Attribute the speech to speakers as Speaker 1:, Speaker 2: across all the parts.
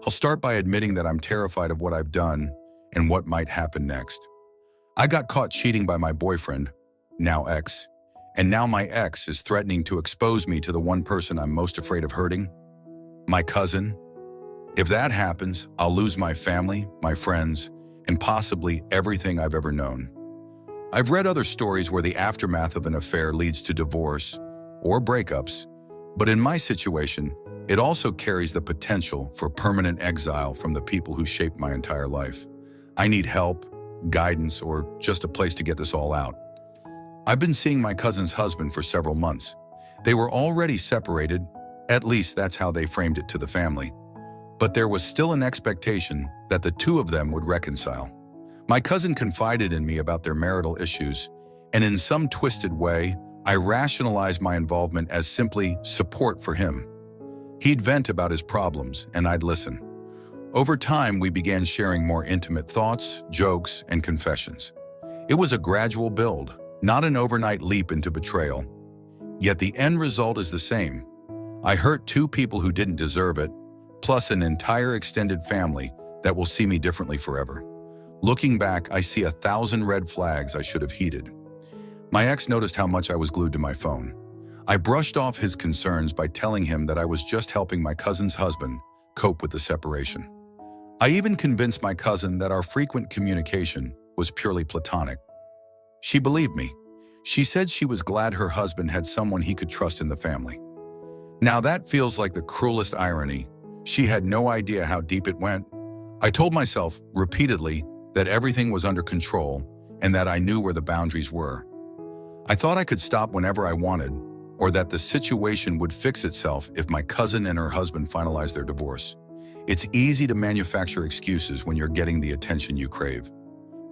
Speaker 1: I'll start by admitting that I'm terrified of what I've done and what might happen next. I got caught cheating by my boyfriend, now ex, and now my ex is threatening to expose me to the one person I'm most afraid of hurting, my cousin. If that happens, I'll lose my family, my friends, and possibly everything I've ever known. I've read other stories where the aftermath of an affair leads to divorce or breakups, but in my situation, it also carries the potential for permanent exile from the people who shaped my entire life. I need help, guidance, or just a place to get this all out. I've been seeing my cousin's husband for several months. They were already separated, at least that's how they framed it to the family. But there was still an expectation that the two of them would reconcile. My cousin confided in me about their marital issues, and in some twisted way, I rationalized my involvement as simply support for him. He'd vent about his problems, and I'd listen. Over time, we began sharing more intimate thoughts, jokes, and confessions. It was a gradual build, not an overnight leap into betrayal. Yet the end result is the same. I hurt two people who didn't deserve it, plus an entire extended family that will see me differently forever. Looking back, I see 1,000 red flags I should have heeded. My ex noticed how much I was glued to my phone. I brushed off his concerns by telling him that I was just helping my cousin's husband cope with the separation. I even convinced my cousin that our frequent communication was purely platonic. She believed me. She said she was glad her husband had someone he could trust in the family. Now that feels like the cruelest irony. She had no idea how deep it went. I told myself repeatedly that everything was under control and that I knew where the boundaries were. I thought I could stop whenever I wanted, or that the situation would fix itself if my cousin and her husband finalized their divorce. It's easy to manufacture excuses when you're getting the attention you crave.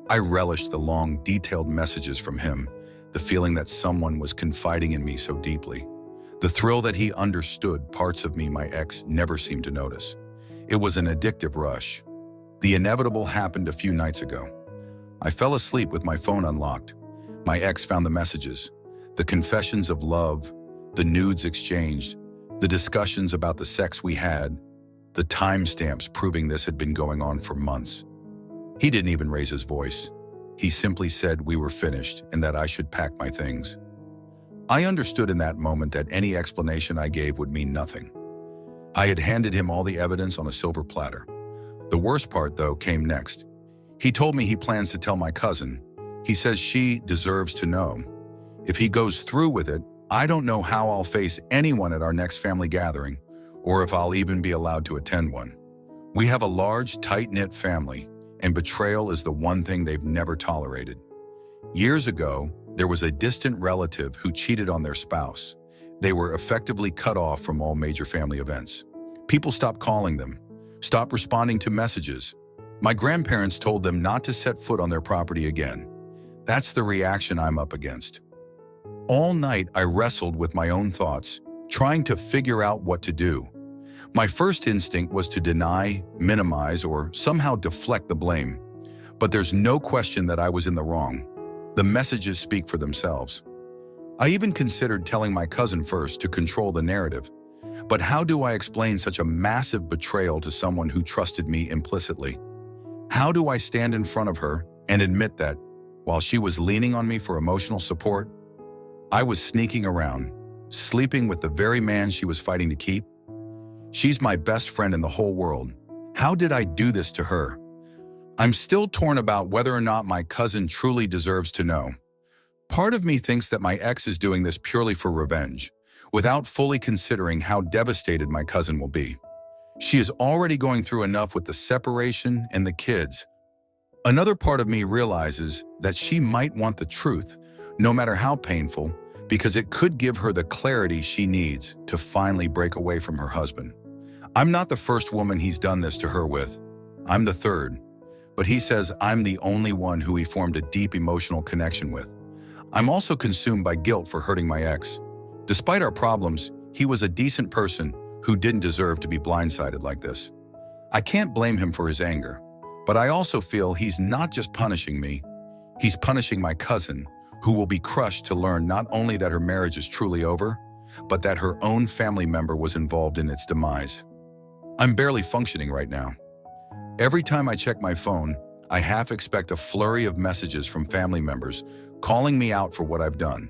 Speaker 1: I relished the long, detailed messages from him, the feeling that someone was confiding in me so deeply, the thrill that he understood parts of me my ex never seemed to notice. It was an addictive rush. The inevitable happened a few nights ago. I fell asleep with my phone unlocked. My ex found the messages, the confessions of love, the nudes exchanged, the discussions about the sex we had, the timestamps proving this had been going on for months. He didn't even raise his voice. He simply said we were finished and that I should pack my things. I understood in that moment that any explanation I gave would mean nothing. I had handed him all the evidence on a silver platter. The worst part, though, came next. He told me he plans to tell my cousin. He says she deserves to know. If he goes through with it, I don't know how I'll face anyone at our next family gathering, or if I'll even be allowed to attend one. We have a large, tight-knit family, and betrayal is the one thing they've never tolerated. Years ago, there was a distant relative who cheated on their spouse. They were effectively cut off from all major family events. People stopped calling them, stopped responding to messages. My grandparents told them not to set foot on their property again. That's the reaction I'm up against. All night, I wrestled with my own thoughts, trying to figure out what to do. My first instinct was to deny, minimize, or somehow deflect the blame. But there's no question that I was in the wrong. The messages speak for themselves. I even considered telling my cousin first to control the narrative. But how do I explain such a massive betrayal to someone who trusted me implicitly? How do I stand in front of her and admit that, while she was leaning on me for emotional support, I was sneaking around, sleeping with the very man she was fighting to keep? She's my best friend in the whole world. How did I do this to her? I'm still torn about whether or not my cousin truly deserves to know. Part of me thinks that my ex is doing this purely for revenge, without fully considering how devastated my cousin will be. She is already going through enough with the separation and the kids. Another part of me realizes that she might want the truth, no matter how painful, because it could give her the clarity she needs to finally break away from her husband. I'm not the first woman he's done this to her with. I'm the third. But he says I'm the only one who he formed a deep emotional connection with. I'm also consumed by guilt for hurting my ex. Despite our problems, he was a decent person who didn't deserve to be blindsided like this. I can't blame him for his anger, but I also feel he's not just punishing me, he's punishing my cousin, who will be crushed to learn not only that her marriage is truly over, but that her own family member was involved in its demise. I'm barely functioning right now. Every time I check my phone, I half expect a flurry of messages from family members calling me out for what I've done.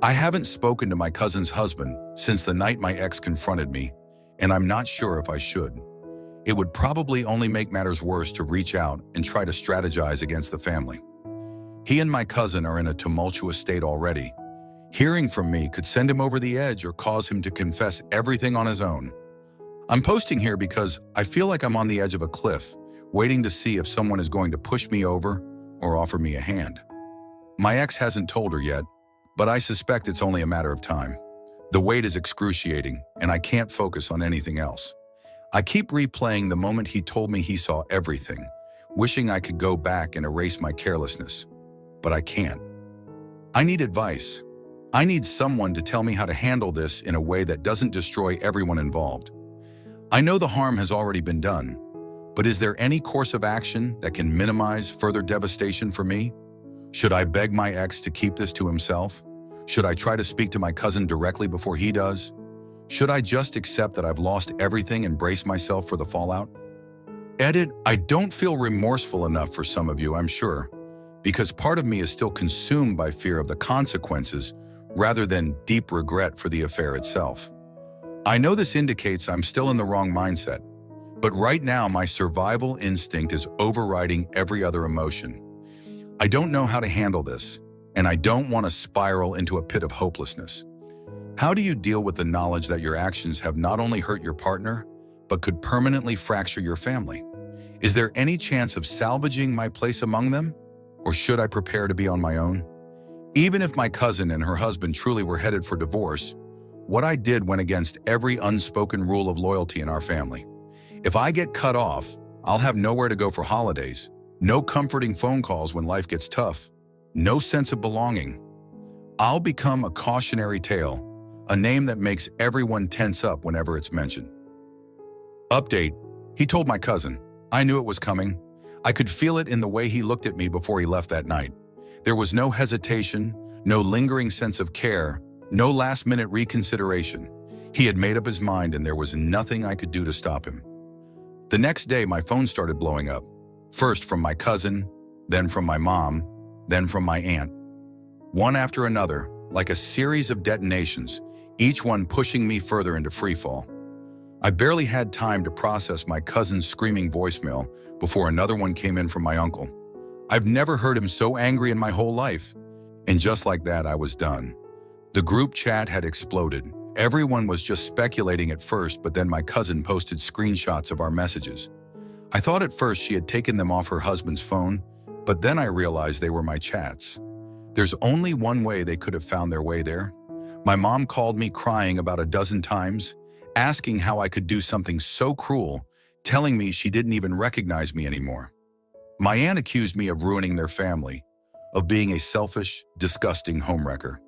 Speaker 1: I haven't spoken to my cousin's husband since the night my ex confronted me, and I'm not sure if I should. It would probably only make matters worse to reach out and try to strategize against the family. He and my cousin are in a tumultuous state already. Hearing from me could send him over the edge or cause him to confess everything on his own. I'm posting here because I feel like I'm on the edge of a cliff, waiting to see if someone is going to push me over or offer me a hand. My ex hasn't told her yet, but I suspect it's only a matter of time. The wait is excruciating, and I can't focus on anything else. I keep replaying the moment he told me he saw everything, wishing I could go back and erase my carelessness. But I can't. I need advice. I need someone to tell me how to handle this in a way that doesn't destroy everyone involved. I know the harm has already been done, but is there any course of action that can minimize further devastation for me? Should I beg my ex to keep this to himself? Should I try to speak to my cousin directly before he does? Should I just accept that I've lost everything and brace myself for the fallout? Edit, I don't feel remorseful enough for some of you, I'm sure, because part of me is still consumed by fear of the consequences rather than deep regret for the affair itself. I know this indicates I'm still in the wrong mindset, but right now my survival instinct is overriding every other emotion. I don't know how to handle this, and I don't want to spiral into a pit of hopelessness. How do you deal with the knowledge that your actions have not only hurt your partner, but could permanently fracture your family? Is there any chance of salvaging my place among them? Or should I prepare to be on my own? Even if my cousin and her husband truly were headed for divorce, what I did went against every unspoken rule of loyalty in our family. If I get cut off, I'll have nowhere to go for holidays, no comforting phone calls when life gets tough, no sense of belonging. I'll become a cautionary tale, a name that makes everyone tense up whenever it's mentioned. Update, he told my cousin. I knew it was coming. I could feel it in the way he looked at me before he left that night. There was no hesitation, no lingering sense of care, no last-minute reconsideration. He had made up his mind and there was nothing I could do to stop him. The next day, my phone started blowing up. First from my cousin, then from my mom, then from my aunt. One after another, like a series of detonations, each one pushing me further into freefall. I barely had time to process my cousin's screaming voicemail before another one came in from my uncle. I've never heard him so angry in my whole life. And just like that, I was done. The group chat had exploded. Everyone was just speculating at first, but then my cousin posted screenshots of our messages. I thought at first she had taken them off her husband's phone, but then I realized they were my chats. There's only one way they could have found their way there. My mom called me crying about a dozen times, asking how I could do something so cruel, telling me she didn't even recognize me anymore. My aunt accused me of ruining their family, of being a selfish, disgusting homewrecker.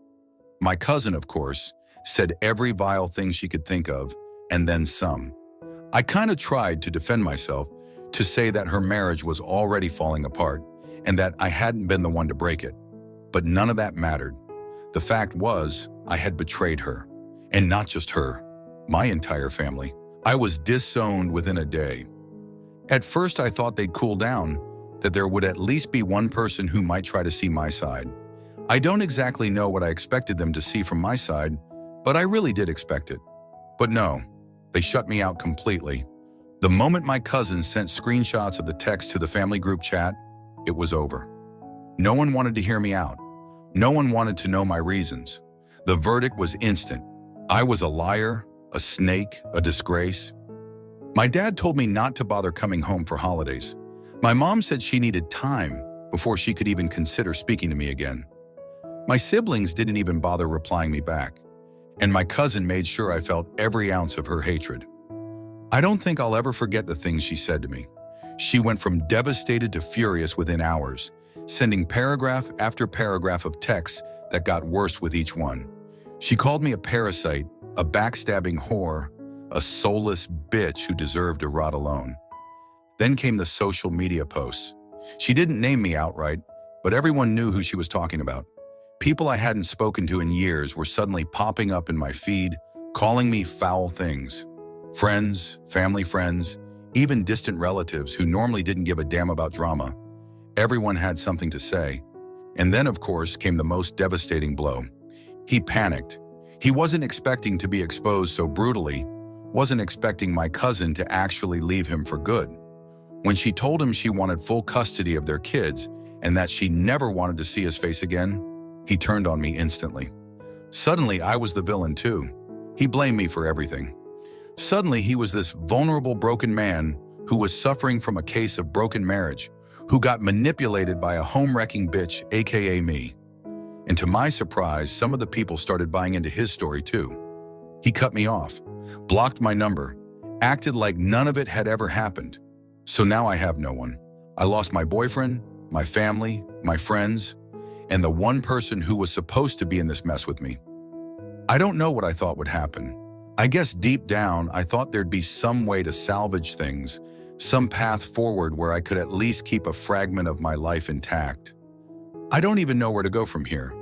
Speaker 1: My cousin, of course, said every vile thing she could think of, and then some. I kind of tried to defend myself, to say that her marriage was already falling apart, and that I hadn't been the one to break it. But none of that mattered. The fact was, I had betrayed her. And not just her, my entire family. I was disowned within a day. At first I thought they'd cool down, that there would at least be one person who might try to see my side. I don't exactly know what I expected them to see from my side, but I really did expect it. But no, they shut me out completely. The moment my cousin sent screenshots of the text to the family group chat, it was over. No one wanted to hear me out. No one wanted to know my reasons. The verdict was instant. I was a liar, a snake, a disgrace. My dad told me not to bother coming home for holidays. My mom said she needed time before she could even consider speaking to me again. My siblings didn't even bother replying me back, and my cousin made sure I felt every ounce of her hatred. I don't think I'll ever forget the things she said to me. She went from devastated to furious within hours, sending paragraph after paragraph of texts that got worse with each one. She called me a parasite, a backstabbing whore, a soulless bitch who deserved to rot alone. Then came the social media posts. She didn't name me outright, but everyone knew who she was talking about. People I hadn't spoken to in years were suddenly popping up in my feed, calling me foul things. Friends, family friends, even distant relatives who normally didn't give a damn about drama. Everyone had something to say. And then, of course, came the most devastating blow. He panicked. He wasn't expecting to be exposed so brutally, wasn't expecting my cousin to actually leave him for good. When she told him she wanted full custody of their kids and that she never wanted to see his face again, he turned on me instantly. Suddenly, I was the villain too. He blamed me for everything. Suddenly, he was this vulnerable, broken man who was suffering from a case of broken marriage, who got manipulated by a home-wrecking bitch, aka me. And to my surprise, some of the people started buying into his story too. He cut me off, blocked my number, acted like none of it had ever happened. So now I have no one. I lost my boyfriend, my family, my friends, and the one person who was supposed to be in this mess with me. I don't know what I thought would happen. I guess deep down, I thought there'd be some way to salvage things, some path forward where I could at least keep a fragment of my life intact. I don't even know where to go from here.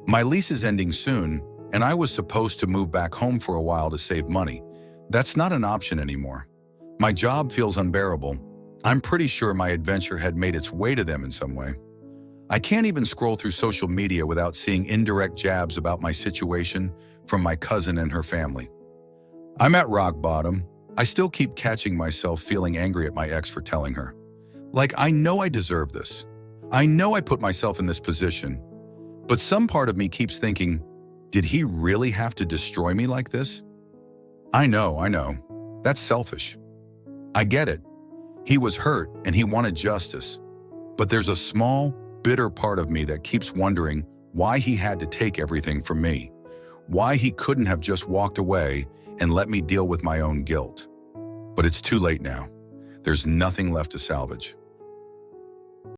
Speaker 1: My lease is ending soon, and I was supposed to move back home for a while to save money. That's not an option anymore. My job feels unbearable. I'm pretty sure my adventure had made its way to them in some way. I can't even scroll through social media without seeing indirect jabs about my situation from my cousin and her family. I'm at rock bottom. I still keep catching myself feeling angry at my ex for telling her. Like, I know I deserve this. I know I put myself in this position. But some part of me keeps thinking, did he really have to destroy me like this? I know. That's selfish. I get it. He was hurt and he wanted justice. But there's a small, bitter part of me that keeps wondering why he had to take everything from me. Why he couldn't have just walked away and let me deal with my own guilt. But it's too late now. There's nothing left to salvage.